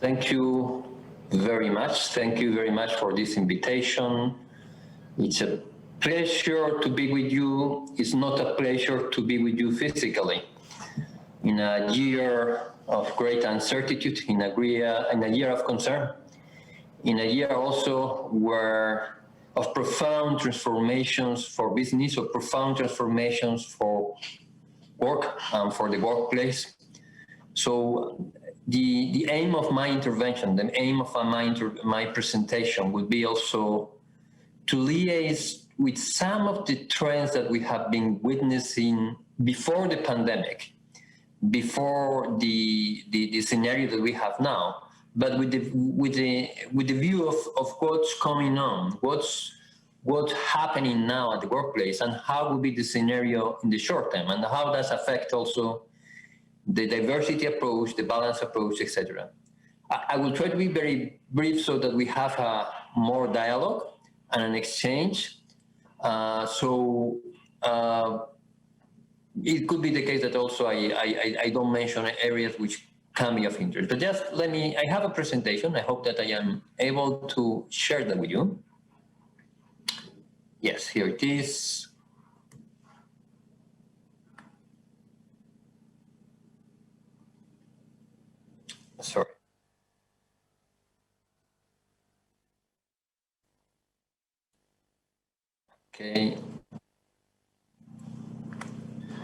Thank you very much. Thank you very much for this invitation. It's a pleasure to be with you. It's not a pleasure to be with you physically. In a year of great uncertainty, in a year of concern, in a year also of profound transformations for business, of profound transformations for work and for the workplace. So the aim of my intervention, the aim of my presentation would be also to liaise with some of the trends that we have been witnessing before the pandemic, before the scenario that we have now, but with the view of what's coming on, what's happening now at the workplace, and how will be the scenario in the short term, and how does affect also the diversity approach, the balance approach, etc. I will try to be very brief so that we have more dialogue and an exchange. It could be the case that also I don't mention areas which can be of interest. But just I have a presentation. I hope that I am able to share that with you. Yes, here it is. Sorry. Okay.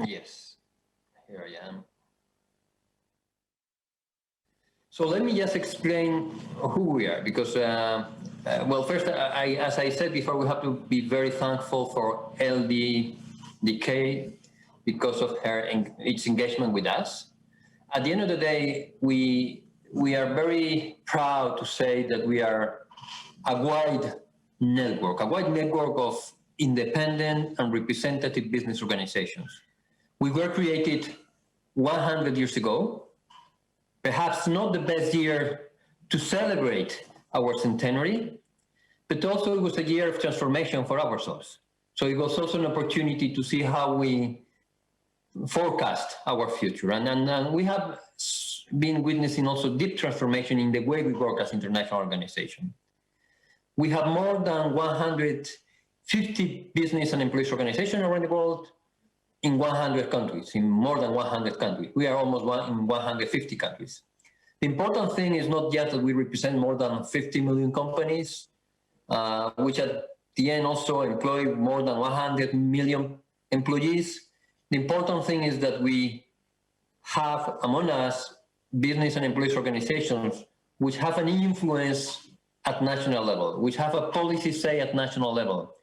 Yes, here I am. So let me just explain who we are, because, well, first, as I said before, we have to be very thankful for LDDK because of its engagement with us. At the end of the day, we are very proud to say that we are a wide network of independent and representative business organizations. We were created 100 years ago, perhaps not the best year to celebrate our centenary, but also it was a year of transformation for ourselves. So it was also an opportunity to see how we forecast our future. And we have been witnessing also deep transformation in the way we work as international organization. We have more than 150 business and employees organizations around the world in 100 countries, in more than 100 countries. We are almost in 150 countries. The important thing is not just that we represent more than 50 million companies, which at the end also employ more than 100 million employees. The important thing is that we have among us business and employees organizations which have an influence at national level, which have a policy say at national level,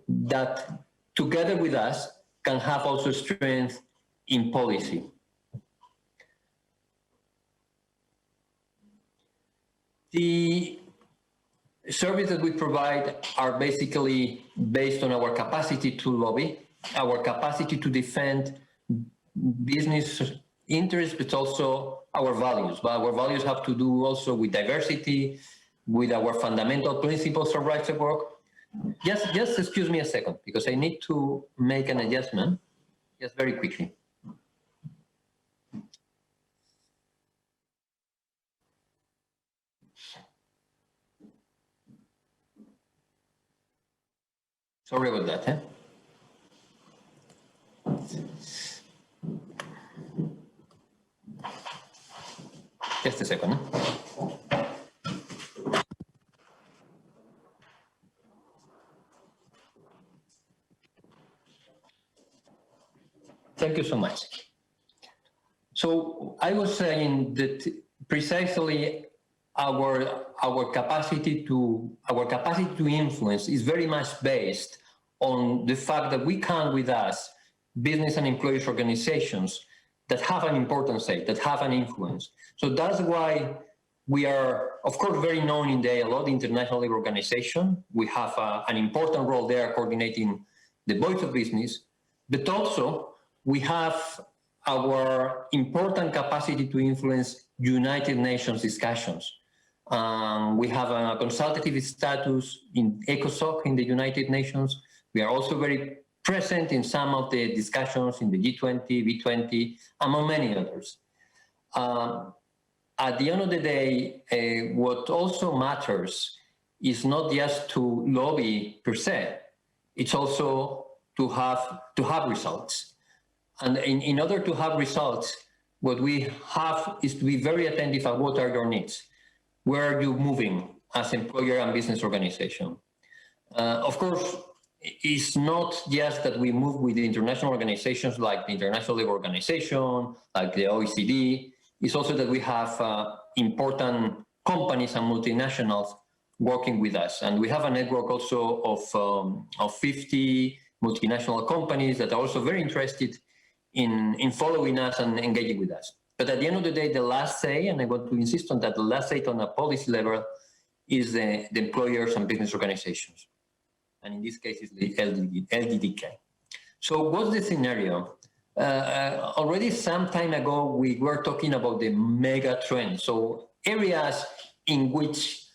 that together with us can have also strength in policy. The services that we provide are basically based on our capacity to lobby, our capacity to defend business interests, but also our values. But our values have to do also with diversity, with our fundamental principles of rights at work. Just excuse me a second, because I need to make an adjustment, just very quickly. Sorry about that. Just a second. Thank you so much. So I was saying that precisely our capacity to influence is very much based on the fact that we count with us business and employees organizations that have an important say, that have an influence. So that's why we are, of course, very known in the ILO, the International Labour Organization. We have an important role there coordinating the voice of business, but also we have our important capacity to influence United Nations discussions. We have a consultative status in ECOSOC in the United Nations. We are also very present in some of the discussions in the G20, B20, among many others. at the end of the day, what also matters is not just to lobby per se, it's also to have results. And in order to have results, what we have is to be very attentive at what are your needs. Where are you moving as employer and business organization? Of course, it's not just that we move with the international organizations like the International Labour Organization, like the OECD. It's also that we have important companies and multinationals working with us. And we have a network also of 50 multinational companies that are also very interested in following us and engaging with us. But at the end of the day, the last say, and I want to insist on that, the last say on a policy level is the employers and business organizations. And in this case, it's the LDDK. So what's the scenario? Already some time ago, we were talking about the mega trends. So areas in which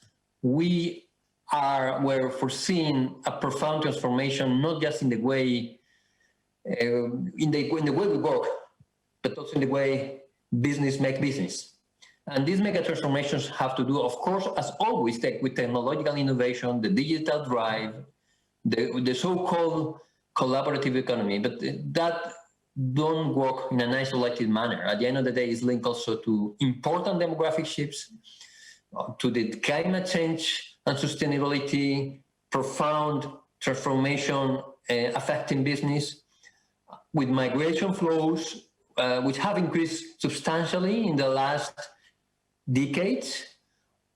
we were foreseeing a profound transformation, not just in the way in the way we work, but also in the way business make business. And these mega transformations have to do, of course, as always, with technological innovation, the digital drive, the so-called collaborative economy, but that don't work in an isolated manner. At the end of the day, it's linked also to important demographic shifts, to the climate change and sustainability, profound transformation affecting business, with migration flows, which have increased substantially in the last decades,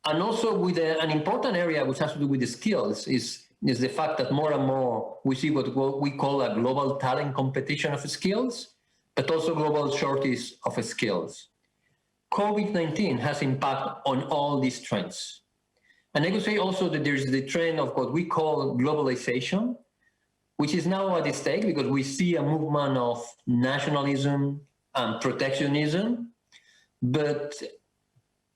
and also with an important area which has to do with the skills is the fact that more and more we see what we call a global talent competition of skills, but also global shortage of skills. COVID-19 has impact on all these trends. And I would say also that there's the trend of what we call globalization, which is now at stake because we see a movement of nationalism and protectionism. But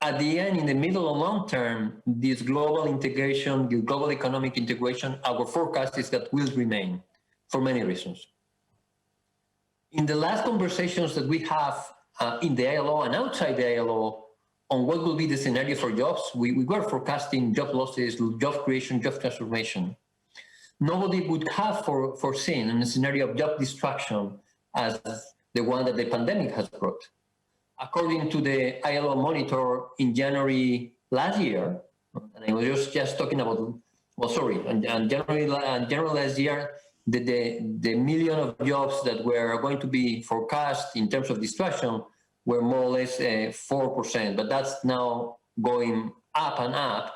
at the end, in the middle and long term, this global integration, the global economic integration, our forecast is that will remain for many reasons. In the last conversations that we have in the ILO and outside the ILO on what will be the scenario for jobs, we were forecasting job losses, job creation, job transformation. Nobody would have foreseen a scenario of job destruction as the one that the pandemic has brought. According to the ILO monitor in January last year, and I was just talking about, and January last year, the million of jobs that were going to be forecast in terms of destruction were more or less 4%, but that's now going up and up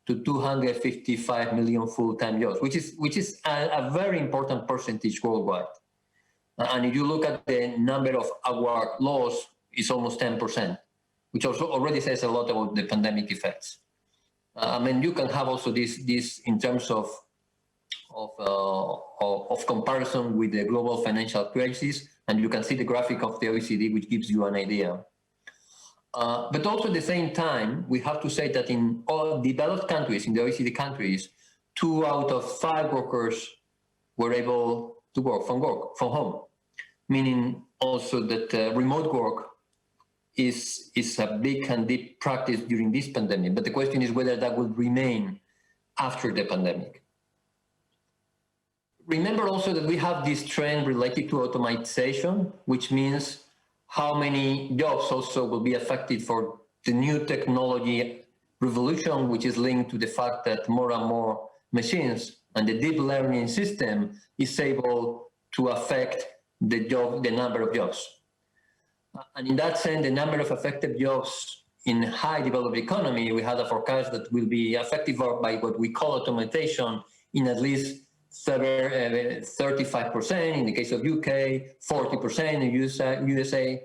to 255 million full-time jobs, which is a very important percentage worldwide. And if you look at the number of award loss, it's almost 10%, which also already says a lot about the pandemic effects. I mean, you can have also this in terms of comparison with the global financial crisis, and you can see the graphic of the OECD, which gives you an idea. But also at the same time, we have to say that in all developed countries, in the OECD countries, 2 out of 5 workers were able to work from home, meaning also that remote work is a big and deep practice during this pandemic. But the question is whether that will remain after the pandemic. Remember also that we have this trend related to automatization, which means how many jobs also will be affected for the new technology revolution, which is linked to the fact that more and more machines and the deep learning system is able to affect the number of jobs. And in that sense, the number of affected jobs in high developed economy, we had a forecast that will be affected by what we call automation in at least 35% in the case of UK, 40% in USA.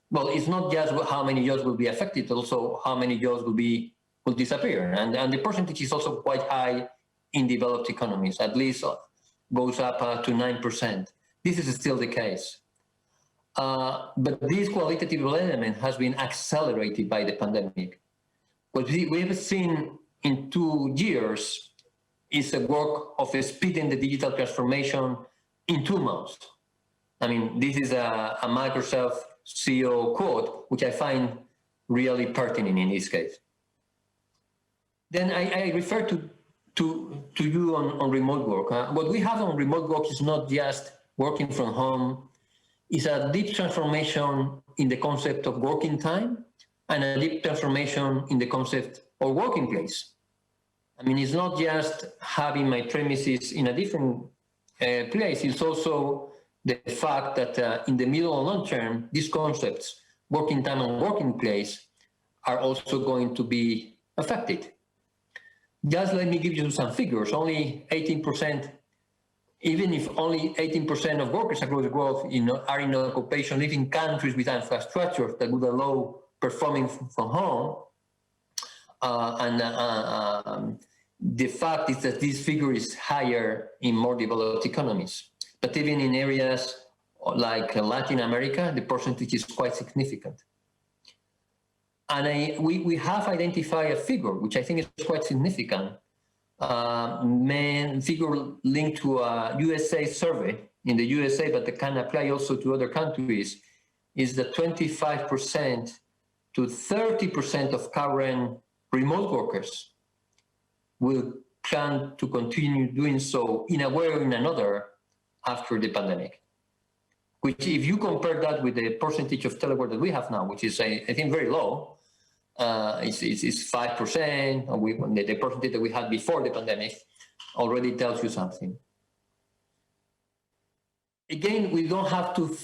Well, it's not just how many jobs will be affected, but also how many jobs will disappear. And the percentage is also quite high in developed economies, at least goes up to 9%. This is still the case. But this qualitative element has been accelerated by the pandemic. What we have seen in 2 years is a work of speeding the digital transformation in 2 months. I mean, this is a Microsoft CEO quote, which I find really pertinent in this case. Then I refer to you on remote work. What we have on remote work is not just working from home. It's a deep transformation in the concept of working time and a deep transformation in the concept of working place. I mean, it's not just having my premises in a different place. It's also the fact that in the middle and long term, these concepts, working time and working place, are also going to be affected. Just let me give you some figures. Only 18%, even if only 18% of workers across the world are in occupation, live in countries with infrastructure that would allow performing from home. The fact is that this figure is higher in more developed economies. But even in areas like Latin America, the percentage is quite significant. And we have identified a figure, which I think is quite significant, figure linked to a USA survey in the USA, but that can apply also to other countries, is that 25% to 30% of current remote workers will plan to continue doing so in a way or in another after the pandemic. Which, if you compare that with the percentage of telework that we have now, which is, I think, very low, it's 5%, and the percentage that we had before the pandemic already tells you something. Again, we don't have to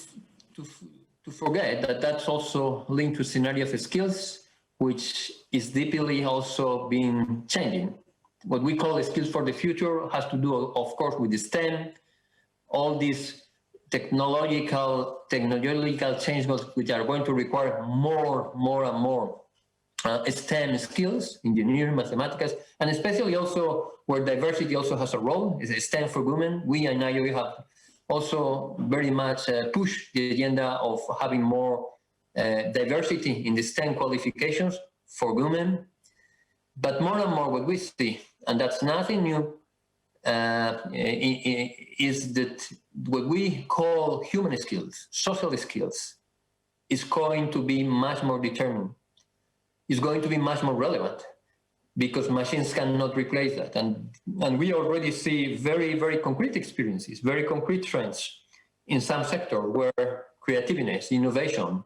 forget that that's also linked to a scenario of skills, which is deeply also been changing. What we call skills for the future has to do, of course, with the STEM, all these technological changes which are going to require more and more STEM skills, engineering, mathematics, and especially also where diversity also has a role, is STEM for women. We in IOE have also very much pushed the agenda of having more diversity in the STEM qualifications for women. But more and more what we see, and that's nothing new, is that what we call human skills, social skills, is going to be much more determined. It's going to be much more relevant because machines cannot replace that. And we already see very, very concrete experiences, very concrete trends in some sector where creativeness, innovation,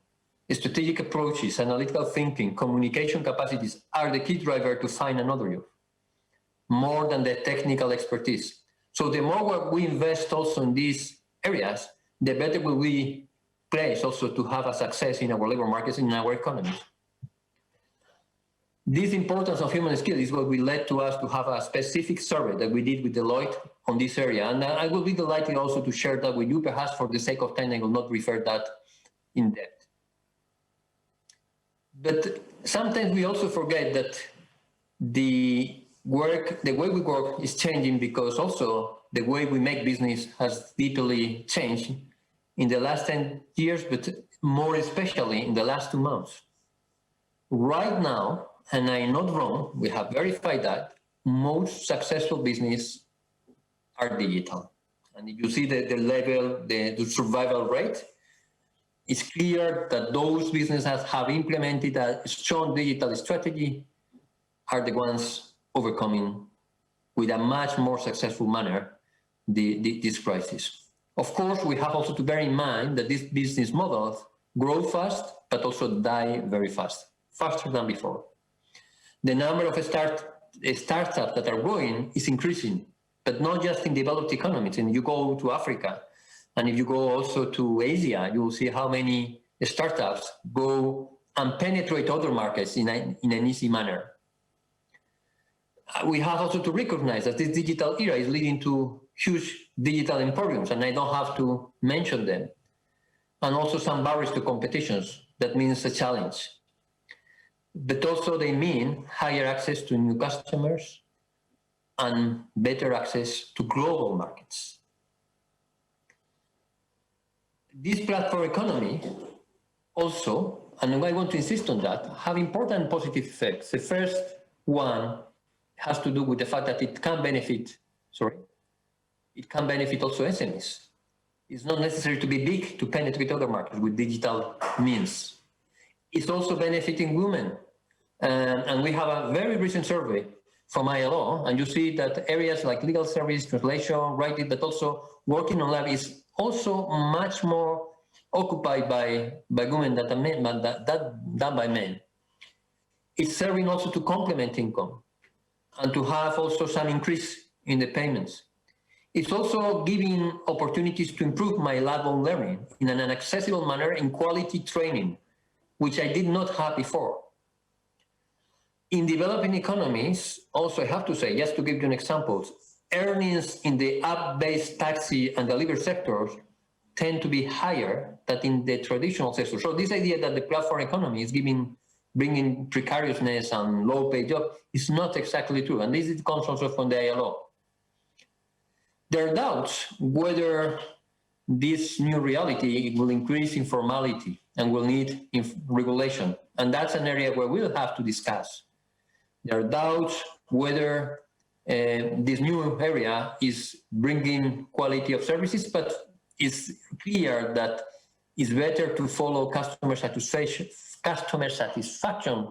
strategic approaches, analytical thinking, communication capacities are the key driver to find another you, more than the technical expertise. So the more we invest also in these areas, the better will we place also to have a success in our labor markets, in our economies. This importance of human skills is what led to us to have a specific survey that we did with Deloitte on this area. And I will be delighted also to share that with you. Perhaps for the sake of time, I will not refer that in depth. But sometimes we also forget that the way we work is changing because also the way we make business has deeply changed in the last 10 years, but more especially in the last 2 months. Right now, and I'm not wrong, we have verified that most successful business are digital. And if you see the level, the survival rate, it's clear that those businesses have implemented a strong digital strategy are the ones overcoming with a much more successful manner this crisis. Of course, we have also to bear in mind that these business models grow fast, but also die very fast, faster than before. The number of startups that are growing is increasing, but not just in developed economies. And you go to Africa, and if you go also to Asia, you will see how many startups go and penetrate other markets in an easy manner. We have also to recognize that this digital era is leading to huge digital emporiums, and I don't have to mention them. And also some barriers to competitions. That means a challenge. But also they mean higher access to new customers and better access to global markets. This platform economy also, and I want to insist on that, have important positive effects. The first one has to do with the fact that it can benefit also SMEs. It's not necessary to be big to penetrate other markets with digital means. is also benefiting women. And we have a very recent survey from ILO, and you see that areas like legal service, translation, writing, but also working on lab is also much more occupied by women than by men. It's serving also to complement income and to have also some increase in the payments. It's also giving opportunities to improve my lab-on learning in an accessible manner in quality training, which I did not have before. In developing economies, also I have to say, just to give you an example, earnings in the app-based taxi and delivery sectors tend to be higher than in the traditional sector. So this idea that the platform economy is bringing precariousness and low-paid jobs is not exactly true, and this comes also from the ILO. There are doubts whether this new reality will increase informality and will need regulation, and that's an area where we'll have to discuss. There are doubts whether this new area is bringing quality of services, but it's clear that it's better to follow customer satisfaction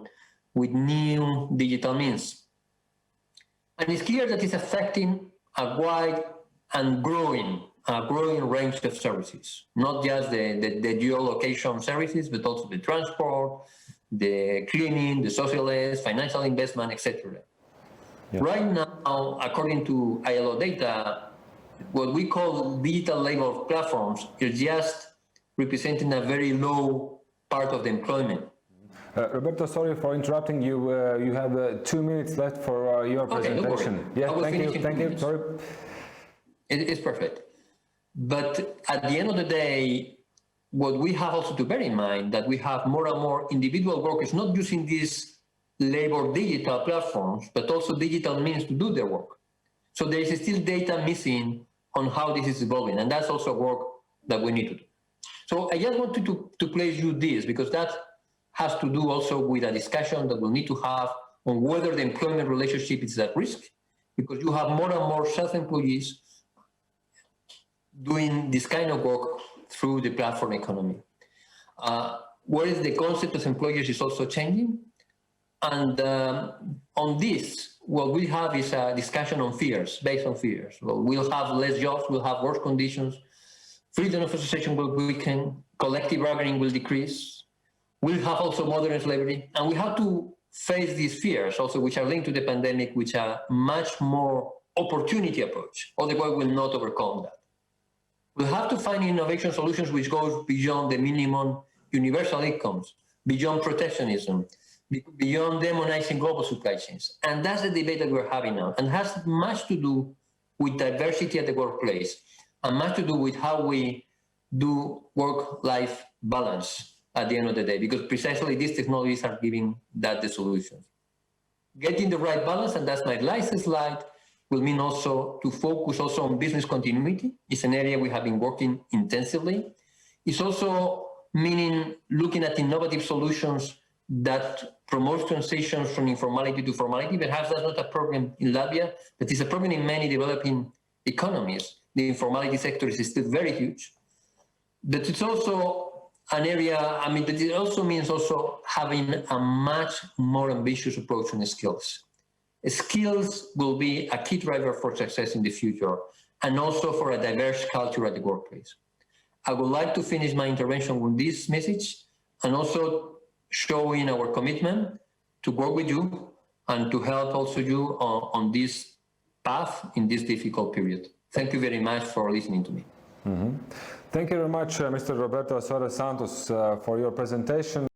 with new digital means. And it's clear that it's affecting a wide and growing range of services, not just the geolocation services, but also the transport, the cleaning, the social aid, financial investment, etc. Yeah. Right now, according to ILO data, what we call digital labor platforms is just representing a very low part of the employment. Roberto, sorry for interrupting you. You have 2 minutes left for your presentation. Okay, yeah, thank you. Sorry. It's perfect. But at the end of the day, what we have also to bear in mind that we have more and more individual workers not using these labor digital platforms, but also digital means to do their work. So there is still data missing on how this is evolving, and that's also work that we need to do. So I just wanted to place you this, because that has to do also with a discussion that we'll need to have on whether the employment relationship is at risk, because you have more and more self-employees doing this kind of work through the platform economy. Whereas the concept of employers is also changing. And on this, what we have is a discussion on fears, based on fears. Well, we'll have less jobs, we'll have worse conditions, freedom of association will weaken, collective bargaining will decrease, we'll have also modern slavery, and we have to face these fears also, which are linked to the pandemic, which are much more opportunity approach, otherwise we'll not overcome that. We'll have to find innovation solutions which goes beyond the minimum universal incomes, beyond protectionism, beyond demonizing global supply chains. And that's the debate that we're having now, and has much to do with diversity at the workplace, and much to do with how we do work-life balance at the end of the day, because precisely these technologies are giving that the solutions. Getting the right balance, and that's my last slide, will mean also to focus also on business continuity. It's an area we have been working intensively. It's also meaning looking at innovative solutions that promote transitions from informality to formality. Perhaps that's not a problem in Latvia, but it's a problem in many developing economies. The informality sector is still very huge. But it's also an area, but it also means also having a much more ambitious approach on skills. Skills will be a key driver for success in the future, and also for a diverse culture at the workplace. I would like to finish my intervention with this message, and also showing our commitment to work with you and to help also you on this path in this difficult period. Thank you very much for listening to me. Thank you very much, Mr. Roberto Suarez Santos, for your presentation.